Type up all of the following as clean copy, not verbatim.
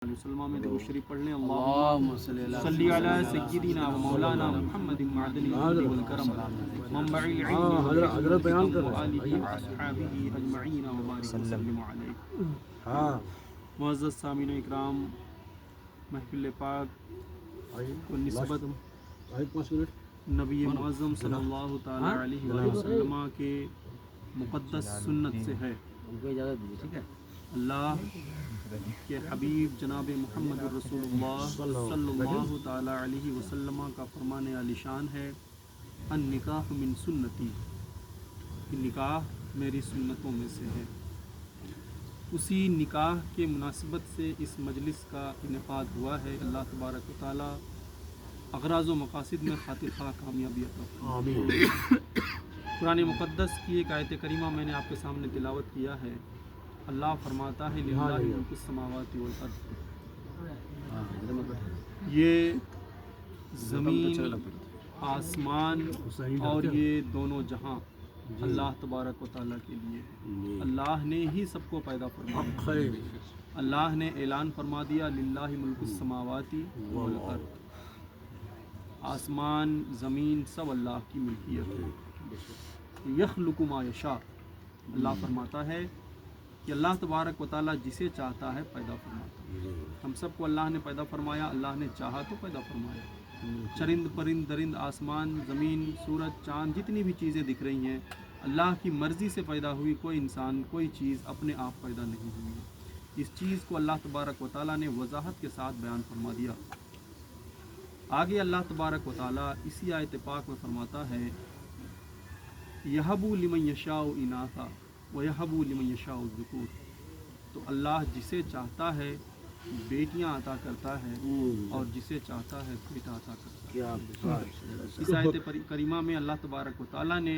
मुसलमान में दुरूद शरीफ पढ़ लें। अल्लाहुम्मा सल्ली अला सय्यिदिना व मौलाना मुहम्मद मअदनिल जुद वल करम मंबइल इल्म हज़रत बयान कर आलिहि व अस्हाबिहि अजमईन व बारिक वसल्लम अलैहि। मुअज़्ज़ज़ सामीन इकराम, महफिल पाक को निस्बत नबी मुअज़्ज़म सल्लल्लाहु तआला अलैहि वसल्लम के मुक़द्दस सुन्नत से है। ठीक है। अल्लाह के हबीब जनाब मुहम्मद रसूलुल्लाह सल्लल्लाहु तआला अलैहि वसल्लम का फरमान आलिशान है, अन निकाह मिन सुन्नती, कि निकाह मेरी सुन्नतों में से है। उसी निकाह के मुनासिबत से इस मजलिस का इनेकाद हुआ है। अल्लाह तबारक व तआला अग़राज़ व मक़ासिद में खातिर खा कामयाबी अता फरमाए। कुरान मुक़द्दस की एक आयत करीमा मैंने आपके सामने तिलावत किया है। अल्लाह फरमाता है लिल्लाहि मुल्कुस समावाति वल अर्द, ये ज़मीन आसमान और ये दोनों जहां अल्लाह तबारक व तआला के लिए है। अल्लाह ने ही सबको पैदा फरमाया। अल्लाह ने ऐलान फरमा दिया लिल्लाहि मुल्कुस समावाति वल अर्द, आसमान ज़मीन सब अल्लाह की मिल्कियत है। यख़्लुक़ु मा यशा, अल्लाह फरमाता है कि अल्लाह तबारक व तआला जिसे चाहता है पैदा फरमाता है। हम सबको अल्लाह ने पैदा फरमाया, अल्लाह ने चाहा तो पैदा फरमाया। चरिंद परिंद दरिंद, आसमान ज़मीन, सूरज चाँद, जितनी भी चीज़ें दिख रही हैं अल्लाह की मर्ज़ी से पैदा हुई। कोई इंसान कोई चीज़ अपने आप पैदा नहीं हुई है। इस चीज़ को अल्लाह तबारक व तआला ने वज़ाहत के साथ बयान फरमा दिया। आगे अल्लाह तबारक व तआला इसी आयत पाक में फरमाता है, यहबु लिमन यशाउ इनासा व यहबु लिमन यशाउ ज़ुकूर, तो अल्लाह जिसे चाहता है बेटियां अता करता है और जिसे चाहता है बेटा अता करता है। इस आयत करीमा में अल्लाह तबारक व तआला ने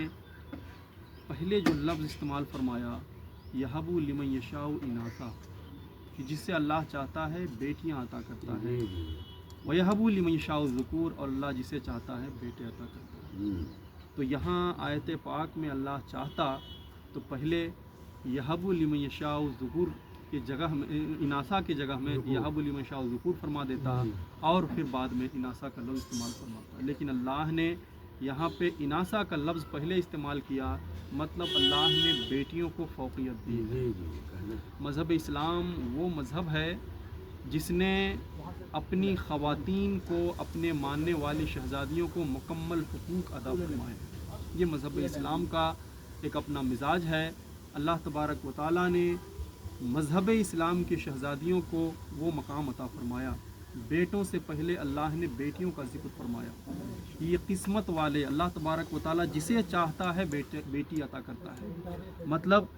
पहले जो लफ्ज़ इस्तेमाल फरमाया यहबु लिमन यशाउ इनासा, कि जिससे अल्लाह चाहता है बेटियां अता करता है, व यहबु लिमन यशाउ ज़ुकूर, और अल्लाह जिसे चाहता है बेटे अता करता है। तो यहाँ आयत पाक में अल्लाह चाहता तो पहले यहबु लिमन यशाउ ज़ुकूर के जगह में, इनासा के जगह में यहबु लिमन यशाउ ज़ुकूर फरमा देता और फिर बाद में इनासा का लफ्ज़ इस्तेमाल फरमाता। लेकिन अल्लाह ने यहाँ पे इनासा का लफ्ज़ पहले इस्तेमाल किया, मतलब अल्लाह ने बेटियों को फ़ौक़ियत दी है। मज़हब इस्लाम वो मज़हब है जिसने अपनी ख़वातीन को, अपने मानने वाली शहज़ादियों को मुकम्मल हुकूक अदा फरमाए। ये मज़हब इस्लाम का एक अपना मिजाज है। अल्लाह तबारक व तआला ने मज़हब इस्लाम के शहज़ादियों को वो मकाम अता फरमाया। बेटों से पहले अल्लाह ने बेटियों का ज़िक्र फरमाया। ये किस्मत वाले, अल्लाह तबारक व तआला जिसे चाहता है बेटी अता करता है। मतलब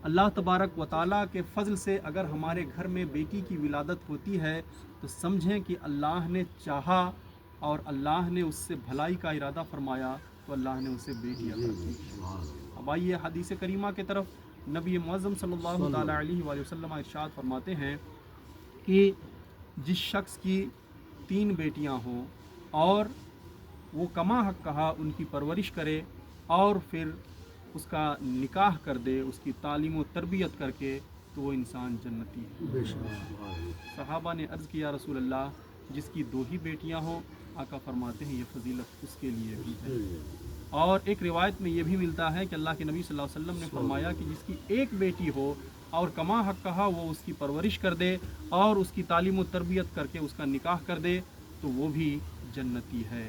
अल्लाह तबारक व तआला के फ़ज़ल से अगर हमारे घर में बेटी की विलादत होती है तो समझें कि अल्लाह ने चाहा और अल्लाह ने उससे भलाई का इरादा फरमाया तो अल्लाह ने उसे बेटी अता की। अब आइए हदीस करीमा की तरफ। नबी मुअज़्ज़म सल्लल्लाहु तआला अलैहि वसल्लम इरशाद फरमाते हैं कि जिस शख्स की 3 बेटियां हों और वो कमा हक कहा उनकी परवरिश करे और फिर उसका निकाह कर दे, उसकी तालीम व तरबियत करके, तो वो इंसान जन्नती है। सहाबा ने अर्ज़ किया रसूल अल्लाह, जिसकी 2 ही बेटियां हों? आका फरमाते हैं ये फजीलत उसके लिए भी है। और एक रिवायत में ये भी मिलता है कि अल्लाह के नबी सल्लल्लाहु अलैहि वसल्लम ने फरमाया कि जिसकी 1 बेटी हो और कमा हक कहा वो उसकी परवरिश कर दे और उसकी तालीम व तरबियत करके उसका निकाह कर दे तो वो भी जन्नती है।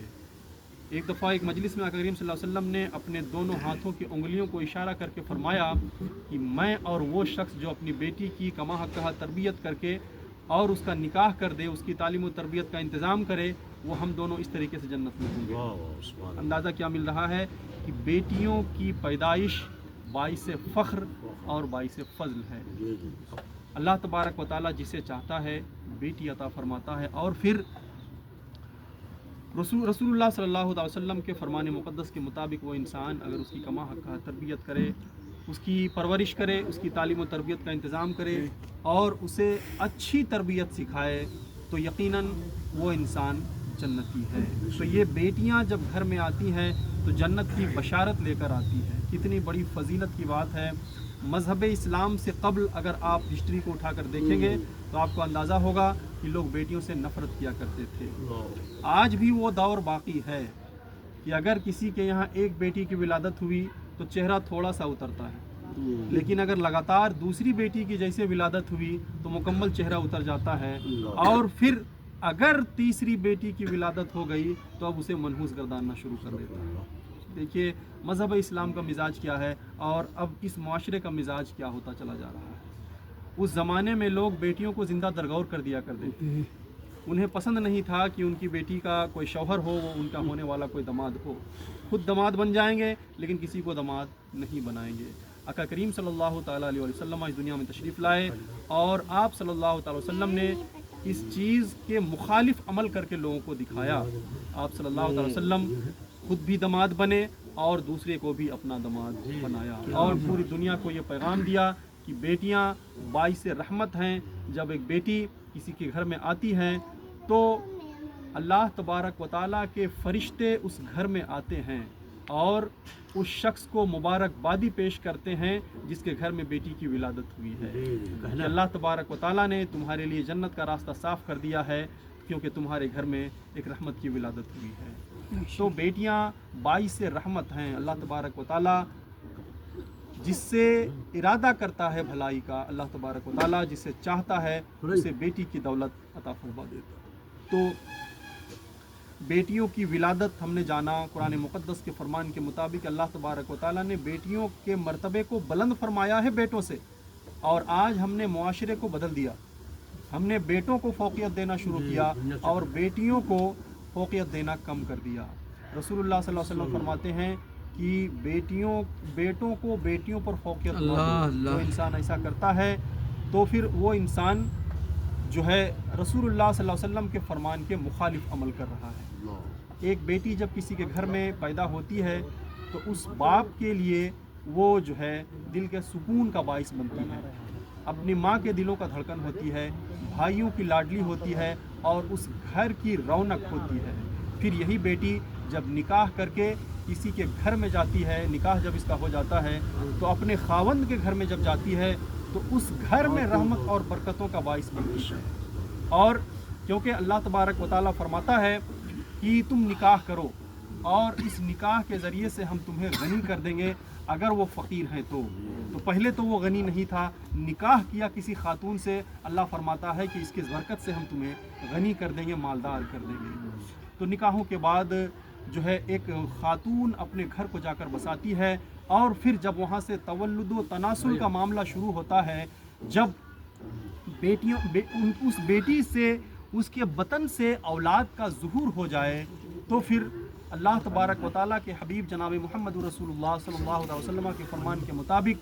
एक दफ़ा एक मजलिस में आका करीम सल्लल्लाहु अलैहि वसल्लम ने अपने दोनों हाथों की उंगलियों को इशारा करके फरमाया कि मैं और वो शख्स जो अपनी बेटी की कमा हक कहा तरबियत करके और उसका निकाह कर दे, उसकी तालीम व तरबियत का इंतज़ाम करे, वो हम दोनों इस तरीके से जन्नत में होंगे। अंदाज़ा क्या मिल रहा है कि बेटियों की पैदाइश बाइस फ़ख्र और बाइस फ़ज़ल है। अल्लाह तबारक व तआला जिसे चाहता है बेटी अता फरमाता है। और फिर रसूलुल्लाह सल्लल्लाहु अलैहि वसल्लम के फ़रमान मुक़द्दस के मुताबिक वो इंसान अगर उसकी कमा हक का तरबियत करे, उसकी परवरिश करे, उसकी तालीम व तरबियत का इंतज़ाम करे और उसे अच्छी तरबियत सिखाए तो यकीनन वो इंसान जन्नती है। तो ये बेटियां जब घर में आती हैं तो जन्नत की बशारत लेकर आती हैं। कितनी बड़ी फजीलत की बात है। मज़हब इस्लाम से क़ब्ल अगर आप हिस्ट्री को उठाकर देखेंगे तो आपको अंदाज़ा होगा کہ लोग बेटियों से नफरत किया करते थे। आज भी वो दौर बाकी है कि अगर किसी के यहाँ एक बेटी की विलादत हुई तो चेहरा थोड़ा सा उतरता है, लेकिन अगर लगातार दूसरी बेटी की जैसे विलादत हुई तो मुकम्मल चेहरा उतर जाता है। और फिर अगर तीसरी बेटी की विलादत हो गई तो अब उसे मनहूस गर्दानना शुरू कर देता है। देखिए मज़हब इस्लाम का मिजाज क्या है और अब इस माशरे का मिजाज क्या होता चला जा रहा है। उस ज़माने में लोग बेटियों को ज़िंदा दरगौर कर दिया करते थे। उन्हें पसंद नहीं था कि उनकी बेटी का कोई शौहर हो, वो उनका होने वाला कोई दामाद हो। खुद दामाद बन जाएंगे लेकिन किसी को दामाद नहीं बनाएंगे। आका करीम सल्लल्लाहु ताला अलैहि वसल्लम इस दुनिया में तशरीफ़ लाए और आप सल्लल्लाहु ताला अलैहि वसल्लम ने इस चीज़ के मुखालिफ अमल करके लोगों को दिखाया। आप सल्लल्लाहु ताला अलैहि वसल्लम खुद भी दामाद बने और दूसरे को भी अपना दामाद बनाया और पूरी दुनिया को ये पैगाम दिया कि बेटियां बाइस रहमत हैं। जब एक बेटी किसी के घर में आती है तो अल्लाह तबारक व तआला के फरिश्ते उस घर में आते हैं और उस शख्स को मुबारकबादी पेश करते हैं जिसके घर में बेटी की विलादत हुई है कि अल्लाह तबारक व तआला ने तुम्हारे लिए जन्नत का रास्ता साफ़ कर दिया है क्योंकि तुम्हारे घर में एक रहमत की विलादत हुई है। तो बेटियां बाइस रहमत हैं। अल्लाह तबारक व तआला जिससे इरादा करता है भलाई का, अल्लाह तबारक व तआला जिसे चाहता है उसे बेटी की दौलत अता फरमा देता है। तो बेटियों की विलादत हमने जाना, कुरान मुक़द्दस के फरमान के मुताबिक अल्लाह तबारक व तआला ने बेटियों के मर्तबे को बुलंद फरमाया है बेटों से। और आज हमने मुआशरे को बदल दिया, हमने बेटों को फ़ौक़ियत देना शुरू किया और बेटियों को फ़ौक़ियत देना कम कर दिया। रसूलुल्लाह सल्लल्लाहु अलैहि वसल्लम फरमाते हैं कि बेटों को बेटियों पर फ़ौक़ियत ना दो। जो इंसान ऐसा करता है तो फिर वो इंसान जो है रसूलुल्लाह सल्लल्लाहु अलैहि वसल्लम के फरमान के मुखालिफ अमल कर रहा है। एक बेटी जब किसी के घर में पैदा होती है तो उस बाप के लिए वो जो है दिल के सुकून का बाइस बनती है, अपनी माँ के दिलों का धड़कन होती है, भाइयों की लाडली होती है और उस घर की रौनक होती है। फिर यही बेटी जब निकाह करके किसी के घर में जाती है, निकाह जब इसका हो जाता है तो अपने खावंद के घर में जब जाती है तो उस घर में रहमत और बरकतों का बाइस बनती है। और क्योंकि अल्लाह तबारक व तआला फरमाता है कि तुम निकाह करो और इस निकाह के ज़रिए से हम तुम्हें गनी कर देंगे अगर वो फ़कीर हैं तो पहले तो वो गनी नहीं था, निकाह किया किसी खातून से, अल्लाह फरमाता है कि इसकी बरकत से हम तुम्हें गनी कर देंगे, मालदार कर देंगे। तो निकाहों के बाद जो है एक खातून अपने घर को जाकर बसाती है और फिर जब वहाँ से तवल्लुद व तनासुल का मामला शुरू होता है, जब उस बेटी से उसके बतन से औलाद का ज़ुहूर हो जाए तो फिर अल्लाह तबारक व तआला के हबीब जनाब मोहम्मद रसूलुल्लाह सल्लल्लाहु अलैहि वसल्लम के फरमान के मुताबिक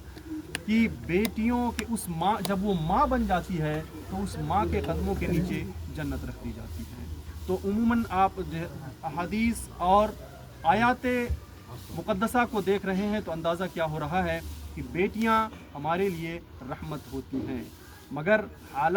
कि बेटियों के उस माँ जब वो माँ बन जाती है तो उस माँ के कदमों के नीचे जन्नत रख दी जाती है। तो उमूमन आप अहादीस और आयात मुक़द्दसा को देख रहे हैं तो अंदाज़ा क्या हो रहा है कि बेटियाँ हमारे लिए रहमत होती हैं, मगर हालात